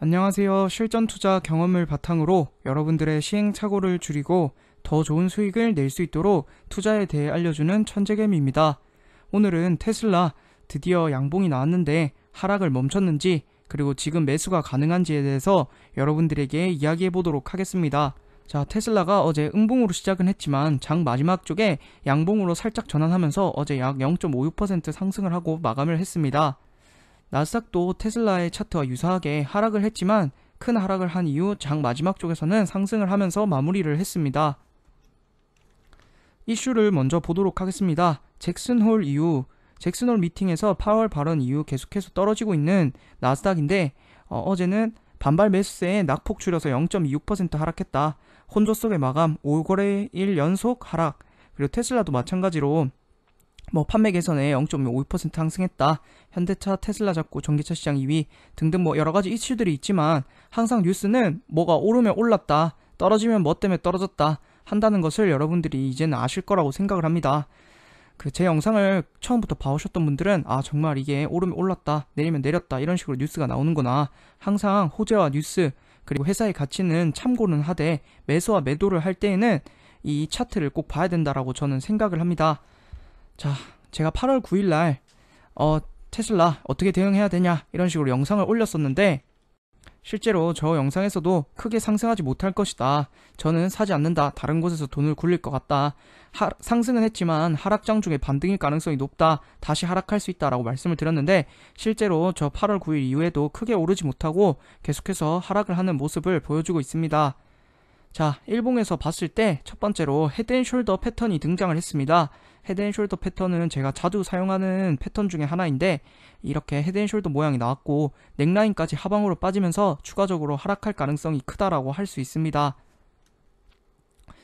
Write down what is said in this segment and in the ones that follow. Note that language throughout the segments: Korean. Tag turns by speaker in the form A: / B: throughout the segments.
A: 안녕하세요. 실전 투자 경험을 바탕으로 여러분들의 시행착오를 줄이고 더 좋은 수익을 낼 수 있도록 투자에 대해 알려주는 천재개미입니다. 오늘은 테슬라 드디어 양봉이 나왔는데 하락을 멈췄는지 그리고 지금 매수가 가능한지에 대해서 여러분들에게 이야기해 보도록 하겠습니다. 자, 테슬라가 어제 음봉으로 시작은 했지만 장 마지막 쪽에 양봉으로 살짝 전환하면서 어제 약 0.56% 상승을 하고 마감을 했습니다. 나스닥도 테슬라의 차트와 유사하게 하락을 했지만 큰 하락을 한 이후 장 마지막 쪽에서는 상승을 하면서 마무리를 했습니다. 이슈를 먼저 보도록 하겠습니다. 잭슨홀 미팅에서 파월 발언 이후 계속해서 떨어지고 있는 나스닥인데 어제는 반발 매수세에 낙폭 줄여서 0.26% 하락했다. 혼조 속의 마감 5거래일 연속 하락. 그리고 테슬라도 마찬가지로 판매 개선에 0.52% 상승했다. 현대차, 테슬라 잡고 전기차 시장 2위 등등 여러가지 이슈들이 있지만 항상 뉴스는 뭐가 오르면 올랐다, 떨어지면 뭐 때문에 떨어졌다 한다는 것을 여러분들이 이제는 아실 거라고 생각을 합니다. 제 영상을 처음부터 봐오셨던 분들은 정말 이게 오르면 올랐다, 내리면 내렸다 이런 식으로 뉴스가 나오는구나. 항상 호재와 뉴스 그리고 회사의 가치는 참고는 하되 매수와 매도를 할 때에는 이 차트를 꼭 봐야 된다라고 저는 생각을 합니다. 자, 제가 8월 9일날 테슬라 어떻게 대응해야 되냐 이런 식으로 영상을 올렸었는데 실제로 저 영상에서도 크게 상승하지 못할 것이다, 저는 사지 않는다, 다른 곳에서 돈을 굴릴 것 같다, 상승은 했지만 하락장 중에 반등일 가능성이 높다, 다시 하락할 수 있다 라고 말씀을 드렸는데 실제로 저 8월 9일 이후에도 크게 오르지 못하고 계속해서 하락을 하는 모습을 보여주고 있습니다. 자, 일봉에서 봤을 때 첫 번째로 헤드앤숄더 패턴이 등장을 했습니다. 헤드앤숄더 패턴은 제가 자주 사용하는 패턴 중에 하나인데 이렇게 헤드앤숄더 모양이 나왔고 넥라인까지 하방으로 빠지면서 추가적으로 하락할 가능성이 크다라고 할 수 있습니다.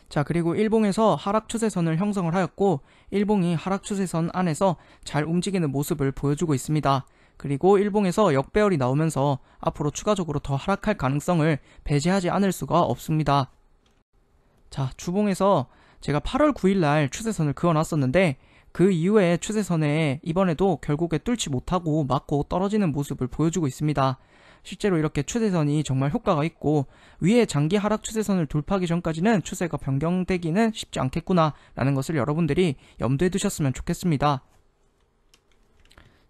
A: 자, 그리고 일봉에서 하락 추세선을 형성을 하였고 일봉이 하락 추세선 안에서 잘 움직이는 모습을 보여주고 있습니다. 그리고 일봉에서 역배열이 나오면서 앞으로 추가적으로 더 하락할 가능성을 배제하지 않을 수가 없습니다. 자, 주봉에서 제가 8월 9일날 추세선을 그어놨었는데 그 이후에 추세선에 이번에도 결국에 뚫지 못하고 맞고 떨어지는 모습을 보여주고 있습니다. 실제로 이렇게 추세선이 정말 효과가 있고 위에 장기 하락 추세선을 돌파하기 전까지는 추세가 변경되기는 쉽지 않겠구나 라는 것을 여러분들이 염두에 두셨으면 좋겠습니다.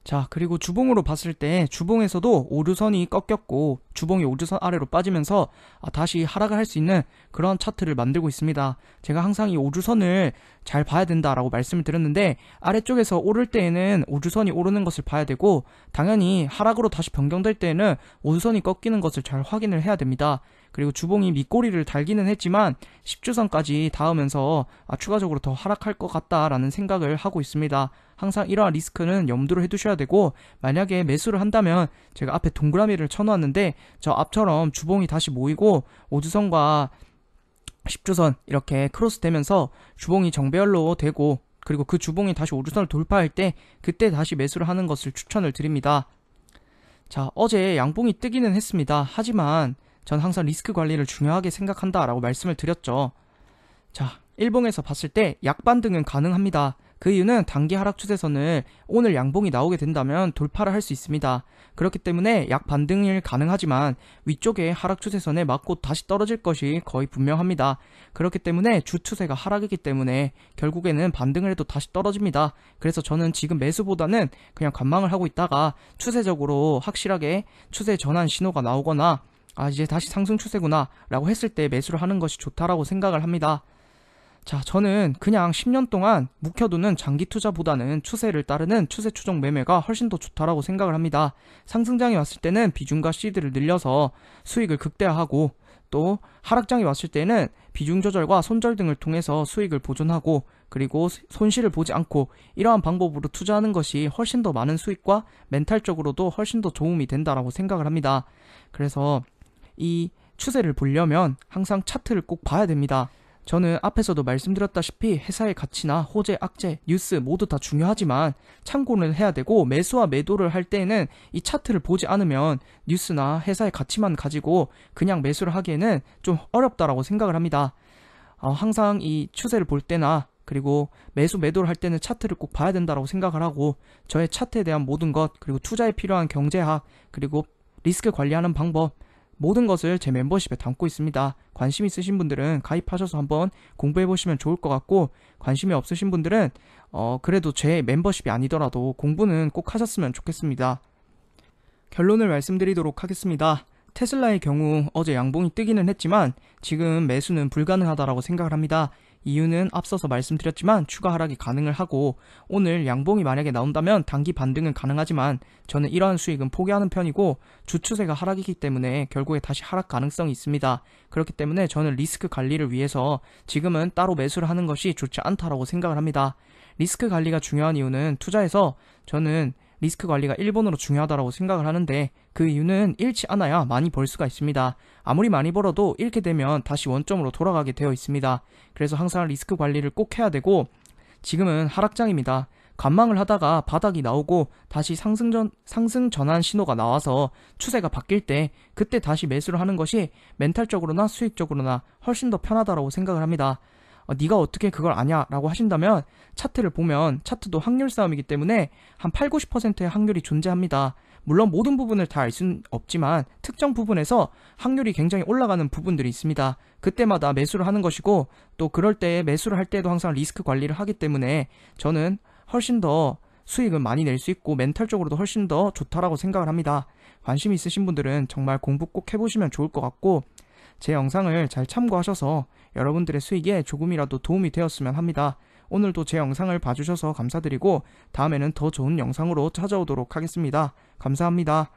A: 자, 그리고 주봉으로 봤을 때 주봉에서도 오류선이 꺾였고 주봉이 오류선 아래로 빠지면서 다시 하락을 할 수 있는 그런 차트를 만들고 있습니다. 제가 항상 이 오류선을 잘 봐야 된다라고 말씀을 드렸는데 아래쪽에서 오를 때에는 오류선이 오르는 것을 봐야 되고 당연히 하락으로 다시 변경될 때에는 오류선이 꺾이는 것을 잘 확인을 해야 됩니다. 그리고 주봉이 밑꼬리를 달기는 했지만 10주선까지 닿으면서 추가적으로 더 하락할 것 같다라는 생각을 하고 있습니다. 항상 이러한 리스크는 염두를 해두셔야 되고 만약에 매수를 한다면 제가 앞에 동그라미를 쳐놓았는데 저 앞처럼 주봉이 다시 모이고 5주선과 10주선 이렇게 크로스 되면서 주봉이 정배열로 되고 그리고 그 주봉이 다시 5주선을 돌파할 때 그때 다시 매수를 하는 것을 추천을 드립니다. 자, 어제 양봉이 뜨기는 했습니다. 하지만 전 항상 리스크 관리를 중요하게 생각한다 라고 말씀을 드렸죠. 자, 일봉에서 봤을 때 약반등은 가능합니다. 그 이유는 단기 하락 추세선을 오늘 양봉이 나오게 된다면 돌파를 할 수 있습니다. 그렇기 때문에 약반등이 가능하지만 위쪽에 하락 추세선에 맞고 다시 떨어질 것이 거의 분명합니다. 그렇기 때문에 주 추세가 하락이기 때문에 결국에는 반등을 해도 다시 떨어집니다. 그래서 저는 지금 매수보다는 그냥 관망을 하고 있다가 추세적으로 확실하게 추세 전환 신호가 나오거나 이제 다시 상승 추세구나 라고 했을 때 매수를 하는 것이 좋다라고 생각을 합니다. 자, 저는 그냥 10년 동안 묵혀두는 장기 투자보다는 추세를 따르는 추세 추종 매매가 훨씬 더 좋다라고 생각을 합니다. 상승장이 왔을 때는 비중과 시드를 늘려서 수익을 극대화하고 또 하락장이 왔을 때는 비중 조절과 손절 등을 통해서 수익을 보존하고 그리고 손실을 보지 않고 이러한 방법으로 투자하는 것이 훨씬 더 많은 수익과 멘탈적으로도 훨씬 더 도움이 된다라고 생각을 합니다. 그래서 이 추세를 보려면 항상 차트를 꼭 봐야 됩니다. 저는 앞에서도 말씀드렸다시피 회사의 가치나 호재, 악재, 뉴스 모두 다 중요하지만 참고는 해야 되고 매수와 매도를 할 때에는 이 차트를 보지 않으면 뉴스나 회사의 가치만 가지고 그냥 매수를 하기에는 좀 어렵다라고 생각을 합니다. 항상 이 추세를 볼 때나 그리고 매수 매도를 할 때는 차트를 꼭 봐야 된다라고 생각을 하고 저의 차트에 대한 모든 것 그리고 투자에 필요한 경제학 그리고 리스크 관리하는 방법 모든 것을 제 멤버십에 담고 있습니다. 관심 있으신 분들은 가입하셔서 한번 공부해보시면 좋을 것 같고, 관심이 없으신 분들은 그래도 제 멤버십이 아니더라도 공부는 꼭 하셨으면 좋겠습니다. 결론을 말씀드리도록 하겠습니다. 테슬라의 경우 어제 양봉이 뜨기는 했지만 지금 매수는 불가능하다라고 생각을 합니다. 이유는 앞서서 말씀드렸지만 추가 하락이 가능을 하고, 오늘 양봉이 만약에 나온다면 단기 반등은 가능하지만 저는 이러한 수익은 포기하는 편이고, 주추세가 하락이기 때문에 결국에 다시 하락 가능성이 있습니다. 그렇기 때문에 저는 리스크 관리를 위해서 지금은 따로 매수를 하는 것이 좋지 않다라고 생각을 합니다. 리스크 관리가 중요한 이유는, 투자에서 저는 리스크 관리가 1번으로 중요하다고 생각을 하는데, 그 이유는 잃지 않아야 많이 벌 수가 있습니다. 아무리 많이 벌어도 잃게 되면 다시 원점으로 돌아가게 되어 있습니다. 그래서 항상 리스크 관리를 꼭 해야 되고, 지금은 하락장입니다. 관망을 하다가 바닥이 나오고 다시 상승 전환 신호가 나와서 추세가 바뀔 때 그때 다시 매수를 하는 것이 멘탈적으로나 수익적으로나 훨씬 더 편하다고 생각을 합니다. 네가 어떻게 그걸 아냐 라고 하신다면, 차트를 보면 차트도 확률 싸움이기 때문에 한 8, 90%의 확률이 존재합니다. 물론 모든 부분을 다 알 수는 없지만 특정 부분에서 확률이 굉장히 올라가는 부분들이 있습니다. 그때마다 매수를 하는 것이고, 또 그럴 때 매수를 할 때도 항상 리스크 관리를 하기 때문에 저는 훨씬 더 수익은 많이 낼 수 있고 멘탈적으로도 훨씬 더 좋다라고 생각을 합니다. 관심 있으신 분들은 정말 공부 꼭 해보시면 좋을 것 같고, 제 영상을 잘 참고하셔서 여러분들의 수익에 조금이라도 도움이 되었으면 합니다. 오늘도 제 영상을 봐주셔서 감사드리고, 다음에는 더 좋은 영상으로 찾아오도록 하겠습니다. 감사합니다.